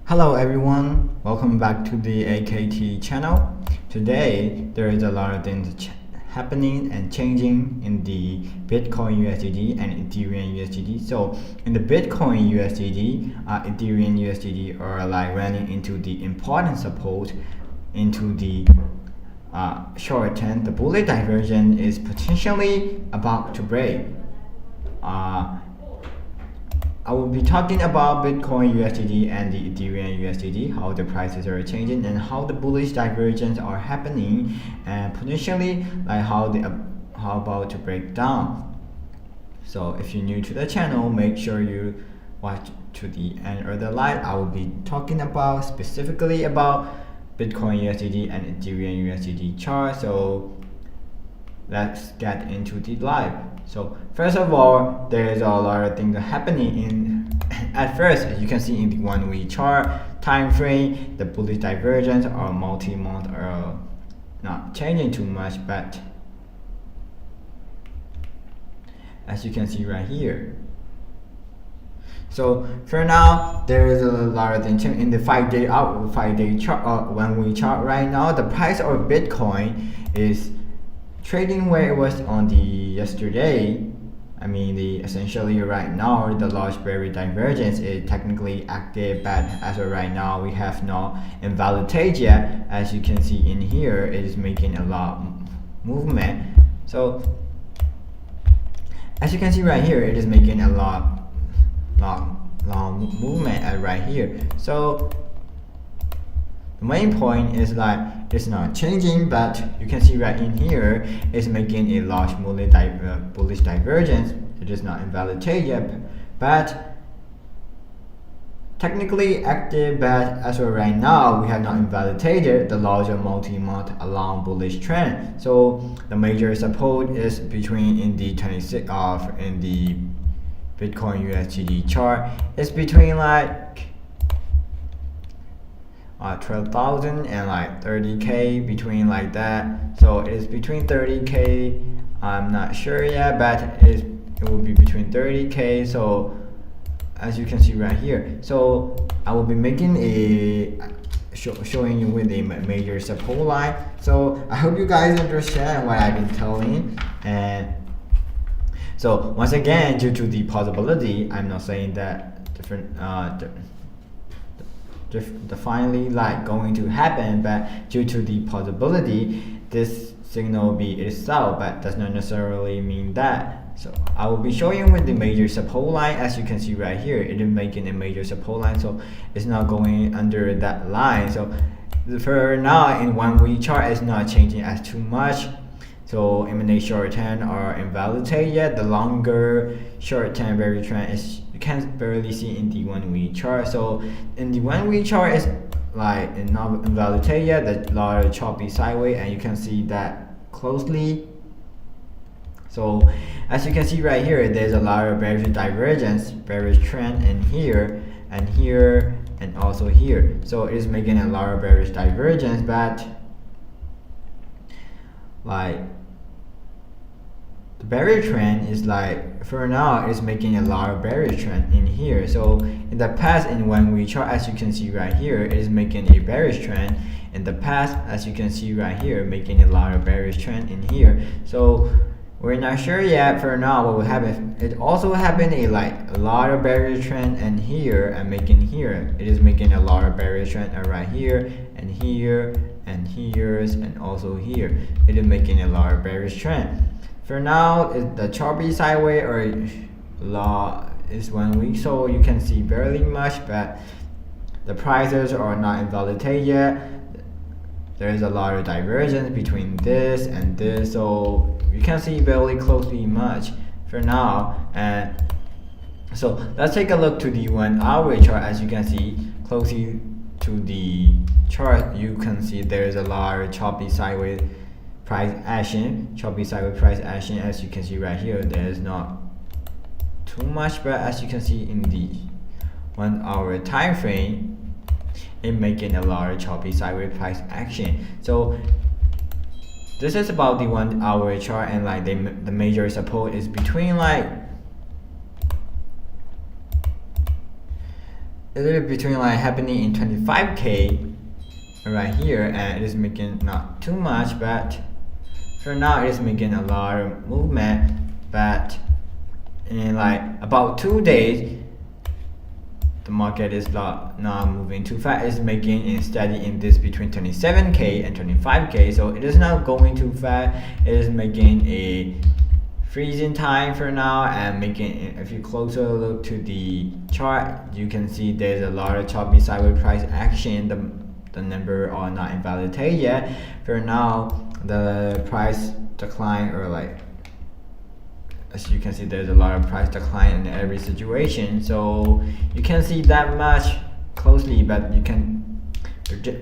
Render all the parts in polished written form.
Hello everyone, welcome back to the AKT channel. Today there is a lot of things happening and changing in the Bitcoin USDT and Ethereum USDT. So in the Bitcoin USDT, Ethereum USDT are like running into the important support into the short term. The bullish divergence is potentially about to break. I will be talking about Bitcoin USDT and the Ethereum USDT, how the prices are changing and how the bullish divergence are happening, and potentially like how about to break down. So if you're new to the channel, make sure you watch to the end of the live. I will be talking about specifically about Bitcoin USDT and Ethereum USDT chart. So let's get into the live. So first of all, there is a lot of things happening in at first, as you can see in the 1 week chart time frame, the bullish divergence or multi-month are not changing too much, but as you can see right here. So for now, there is a lot of things in the 5-day out, 5-day chart, 1 week chart right now. The price of Bitcoin is trading where it was on the yesterday. I mean, essentially right now the large bearish divergence is technically active, but as of right now we have not invalidated yet. As you can see in here, it is making a lot movement. So as you can see right here, it is making a long movement right here. So the main point is like it's not changing, but you can see right in here it's making a large bullish divergence. It is not invalidated yet, but technically active, but as of right now we have not invalidated the larger multi-month long bullish trend. So the major support is between in the 26 in the Bitcoin USDT chart, it's between like 12,000 and like 30k, between like that. So it is between 30k, I'm not sure yet, but it will be between 30k. So as you can see right here, so I will be making a showing you with a major support line. So I hope you guys understand what I've been telling. And so once again, due to the possibility, I'm not saying that different finally like going to happen, but due to the possibility, this signal will be itself, but does not necessarily mean that. So I will be showing you with the major support line. As you can see right here, it is making a major support line, so it's not going under that line. So for now in 1 week chart, it's not changing as too much. So M&A short term are invalidated yet. The longer short term bearish trend is you can barely see in the 1 week chart. So in the 1 week chart is like not invalidated yet, the large choppy sideways, and you can see that closely. So as you can see right here, there's a lot of bearish divergence, bearish trend in here and here and also here. So it is making a lot of bearish divergence, but like the bearish trend is like for now is making a lot of bearish trend in here. So in the past, in 1 week chart, as you can see right here, it is making a bearish trend. In the past, as you can see right here, making a lot of bearish trend in here. So we're not sure yet for now what will happen. It also happened a lot of bearish trend and here and making here. It is making a lot of bearish trend right here and here and here and also here. It is making a lot of bearish trend. For now, the choppy sideways or law is 1 week, so you can see barely much, but the prices are not invalidated yet. There is a lot of divergence between this and this, so you can see barely closely much for now. And so let's take a look to the 1 hour chart. As you can see closely to the chart, you can see there is a lot of choppy sideways price action, as you can see right here. There is not too much, but as you can see in the 1 hour time frame, it making a lot of choppy sideways price action. So this is about the 1 hour chart, and like the major support is between like a little bit between like happening in 25k right here, and it is making not too much, but for now it is making a lot of movement. But in like about 2 days, the market is not moving too fast. It's making it steady in this between 27k and 25k, so it is not going too fast. It is making a freezing time for now, and making, if you closer look to the chart, you can see there's a lot of choppy sideways price action. The number are not invalidated yet. For now, the price decline, or like, as you can see, there's a lot of price decline in every situation, so you can't see that much closely, but you can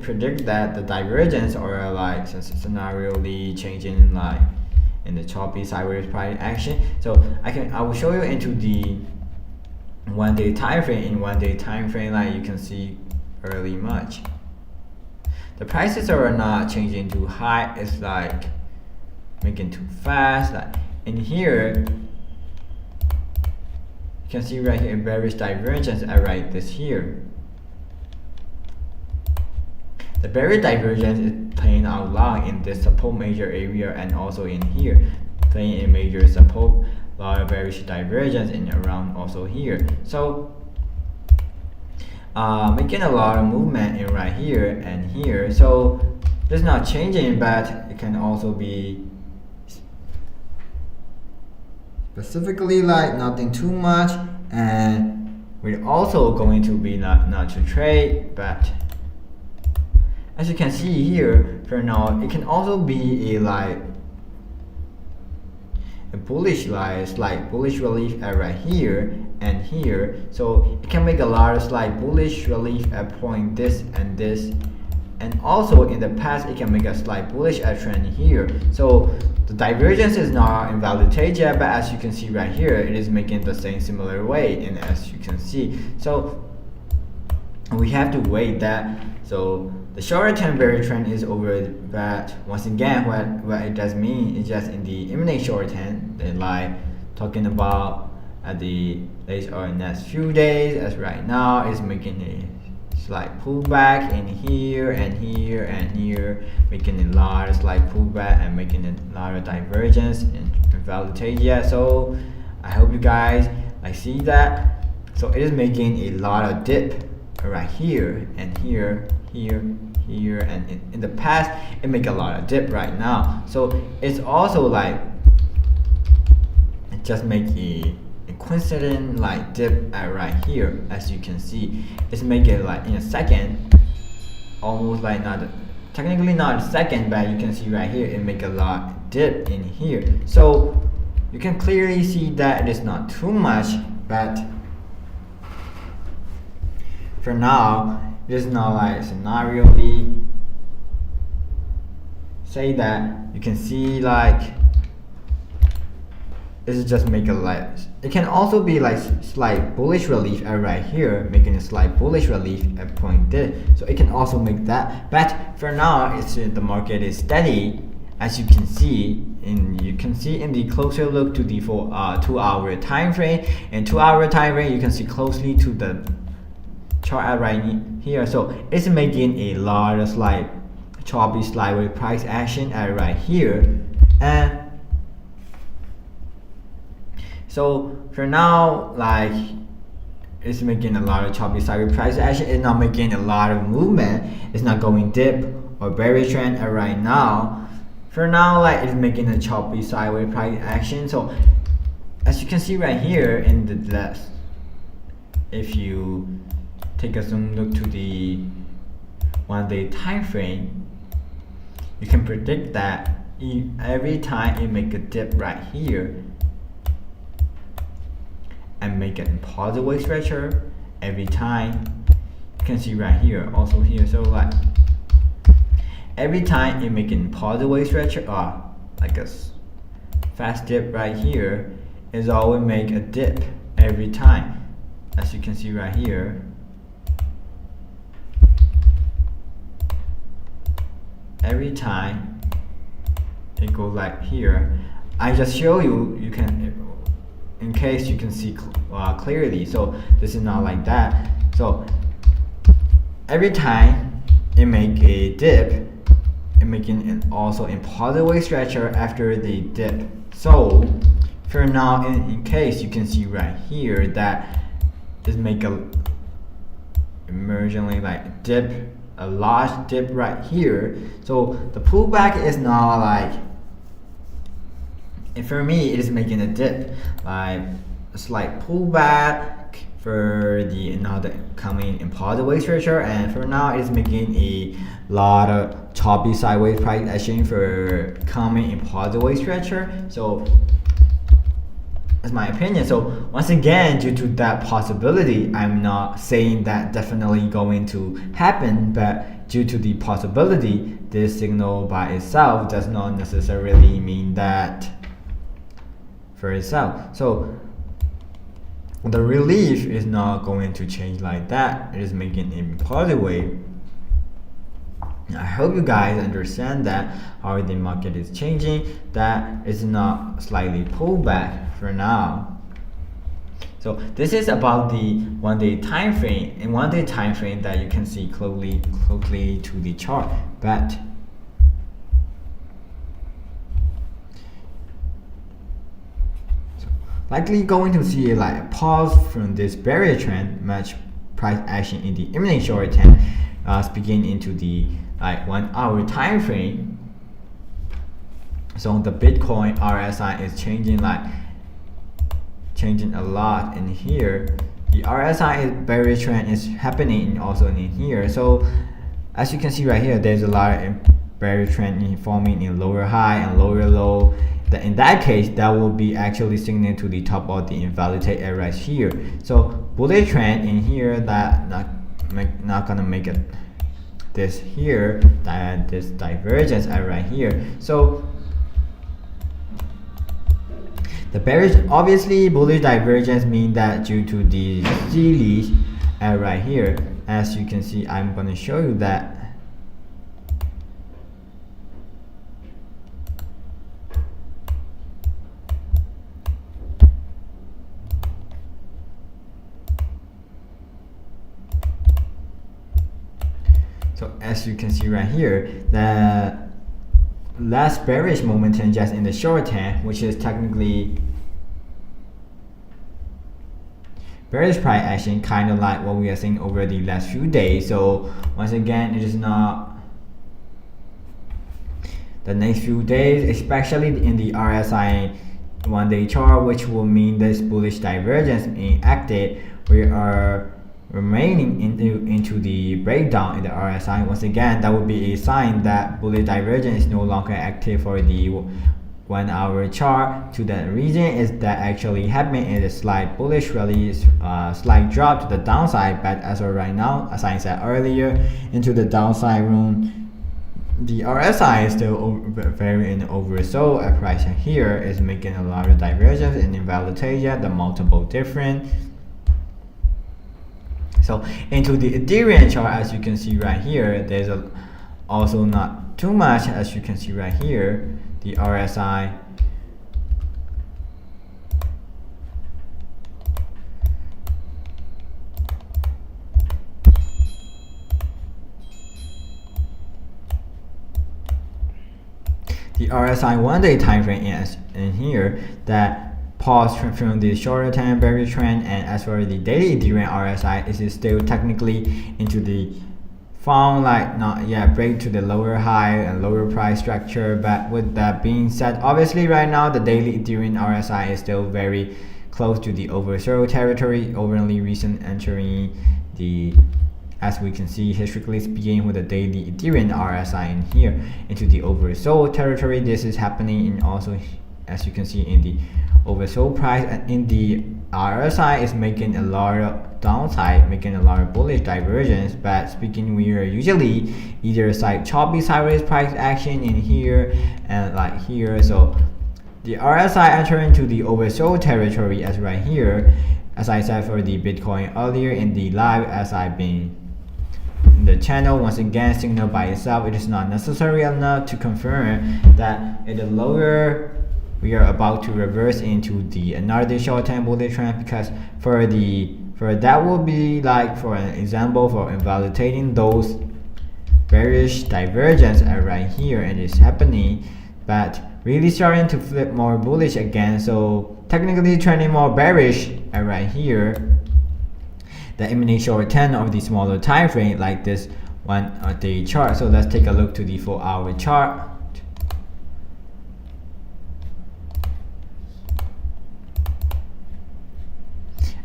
predict that the divergence, or like scenarially changing like in the choppy sideways price action. So I will show you into the 1 day time frame. In 1 day time frame, like you can see early much, the prices are not changing too high. It's like making too fast. Like in here, you can see right here bearish divergence at right this here. The bearish divergence is playing out long in this support major area, and also in here playing a major support, lot of bearish divergence in around also here. So making a lot of movement in right here and here. So it's not changing, but it can also be specifically like nothing too much, and we're also going to be not to trade. But as you can see here, for now it can also be a like a bullish, like slight bullish relief at right here and here. So it can make a lot of slight bullish relief at point this and this, and also in the past it can make a slight bullish trend here. So the divergence is not invalidated yet, but as you can see right here, it is making the same similar way, and as you can see, so we have to wait that. So the shorter term bearish trend is over, but once again, what it does mean is just in the imminent short term, they like talking about at the latest or next few days, as right now is making a slight pullback in here and here and here, making a lot of slight pullback and making a lot of divergence and invalidate yet. So I hope you guys like see that. So it is making a lot of dip right here and here, here, and in the past it make a lot of dip right now. So it's also like it just make a coincident like dip at right here. As you can see, it's making like in a second, almost like not technically not a second, but you can see right here it make a lot dip in here. So you can clearly see that it is not too much, but for now it is not like scenarioly say that. You can see like this is just make a light. It can also be like slight bullish relief at right here, making a slight bullish relief at point this. So it can also make that. But for now, it's the market is steady, as you can see. And you can see in the closer look to the 2-hour time frame. And 2-hour time frame, you can see closely to the chart at right here. So it's making a lot of slight choppy sideways price action at right here. And so for now, like it's making a lot of choppy sideways price action. It's not making a lot of movement. It's not going dip or bearish trend at right now. For now, like it's making a choppy sideways price action. So as you can see right here in the left, if you take a zoom look to the 1-day time frame, you can predict that every time it make a dip right here and make an impulsive wave stretcher every time, you can see right here, also here. So like every time it make an impulsive wave stretcher, like a fast dip right here, is always make a dip every time, as you can see right here. Every time it goes like here. I just show you, you can, in case you can see clearly. So this is not like that. So every time it make a dip, it making an also impulsive wave structure after the dip. So for now, in case you can see right here that is make a emergently like dip, a large dip right here. So the pullback is not like, and for me it is making a dip, like a slight pullback for the another coming impulsive wave structure, and for now it is making a lot of choppy sideways price action for coming impulsive wave structure. So that's my opinion. So once again, due to that possibility, I'm not saying that definitely going to happen, but due to the possibility, this signal by itself does not necessarily mean that for itself. So the relief is not going to change like that. It is making an impulsive wave. I hope you guys understand that how the market is changing, that it's not slightly pullback for now. So this is about the 1 day time frame. In 1 day time frame that you can see closely to the chart, but likely going to see like a pause from this bearish trend, match price action in the imminent short term, speaking into the like 1 hour time frame. So the Bitcoin RSI is changing a lot in here. The RSI bearish trend is happening also in here. So as you can see right here, there's a lot of bearish trend forming in lower high and lower low. In that case, that will be actually signaling to the top of the invalidate area right here. So bullish trend in here that not gonna make it this here, this divergence right here. So the bearish, obviously bullish divergence mean that due to the series right here. As you can see, I'm gonna show you that. So as you can see right here, the last bearish momentum just in the short term, which is technically bearish price action, kind of like what we are seeing over the last few days. So once again, it is not the next few days, especially in the RSI 1 day chart, which will mean this bullish divergence being active. We are remaining into the breakdown in the RSI. Once again, that would be a sign that bullish divergence is no longer active for the 1 hour chart. To that reason is that actually happening is a slight bullish rally, slight drop to the downside. But as of right now, as I said earlier, into the downside room, the RSI is still very in oversold. A price here is making a lot of divergence and invalidation, the multiple different. So into the Ethereum chart, as you can see right here, there's also not too much. As you can see right here, the RSI the RSI 1 day time frame is in here that pause from the shorter time bearish trend, and as for the daily Ethereum RSI, it is still technically into the found like not yet break to the lower high and lower price structure. But with that being said, obviously right now the daily Ethereum RSI is still very close to the oversold territory, overly recent entering the, as we can see historically speaking, with the daily Ethereum RSI in here into the oversold territory. This is happening in also, as you can see, in the oversold price, and in the RSI is making a lot of downside, making a lot of bullish divergence. But speaking, we are usually either side choppy sideways price action in here and like here. So the RSI entering into the oversold territory as right here, as I said for the Bitcoin earlier in the live, as I've been in the channel. Once again, signal by itself, it is not necessary enough to confirm that in the lower we are about to reverse into the another short-term bullish trend, because for for that will be like, for an example, for invalidating those bearish divergence right here, and it's happening, but really starting to flip more bullish again. So technically trending more bearish right here. The imminent short term of the smaller time frame, like this 1 day chart. So let's take a look to the 4-hour chart.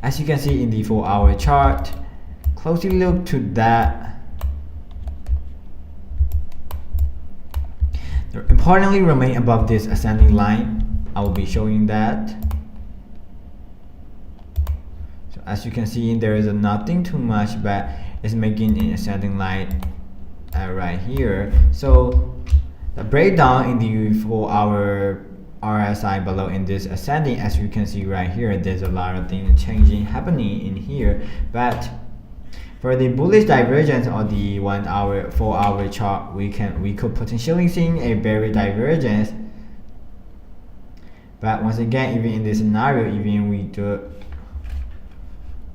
As you can see in the 4-hour chart, closely look to that. Importantly, remain above this ascending line. I will be showing that. So as you can see, there is nothing too much, but it's making an ascending line right here. So the breakdown in the 4-hour RSI below in this ascending, as you can see right here, there's a lot of things changing happening in here. But for the bullish divergence on the 1-hour, 4-hour chart, we could potentially see a bearish divergence. But once again, even in this scenario, even we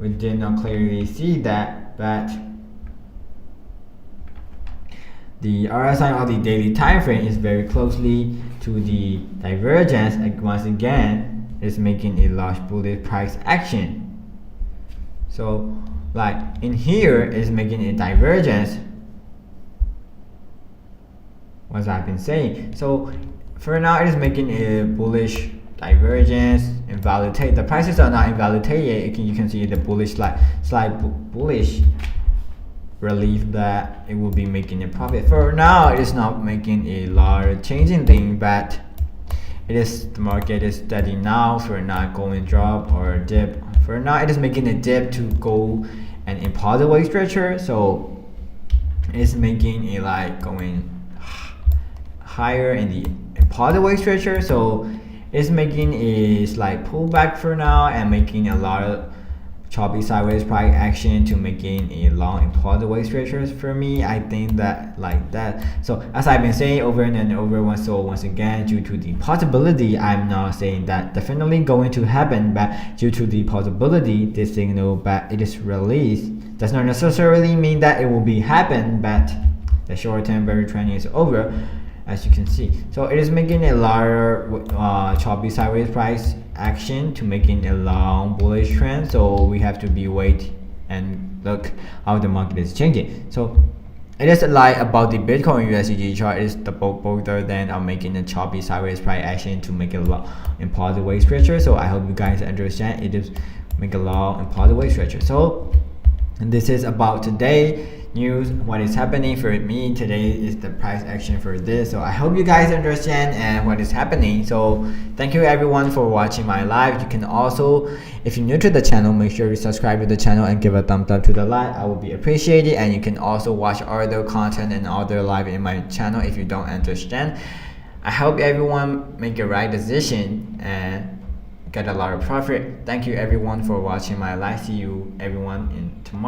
did not clearly see that, but the RSI on the daily time frame is very closely to the divergence, and once again is making a large bullish price action. So like in here is making a divergence, what I've been saying. So for now it is making a bullish divergence, invalidate. The prices are not invalidated. You can see the bullish slight bullish relief that it will be making a profit. For now it is not making a large changing thing, but it is, the market is steady now, for not going drop or dip. For now it is making a dip to go an impulsive wave stretcher, so it's making a like going higher in the impulsive wave stretcher, so it's making a slight pullback for now and making a lot of choppy sideways price action to making a long impulsive wave stretchers. For me, I think that like that. So as I've been saying over and over once again, due to the possibility, I'm not saying that definitely going to happen, but due to the possibility, this signal that it is released does not necessarily mean that it will be happen, but the short-term bearish trend is over, as you can see. So it is making a larger choppy sideways price action to making a long bullish trend. So we have to be wait and look how the market is changing. So it is like about the Bitcoin USDT chart, is the bolder than making a choppy sideways price action to make a long impulsive wave stretcher. So I hope you guys understand it is make a long impulsive wave stretcher. So and this is about today news, what is happening for me today is the price action for this. So I hope you guys understand and what is happening. So thank you everyone for watching my live. You can also, if you're new to the channel, make sure you subscribe to the channel and give a thumbs up to the live. I will be appreciated. And you can also watch other content and other live in my channel if you don't understand. I hope everyone make a right decision and get a lot of profit. Thank you everyone for watching my live. See you everyone in tomorrow.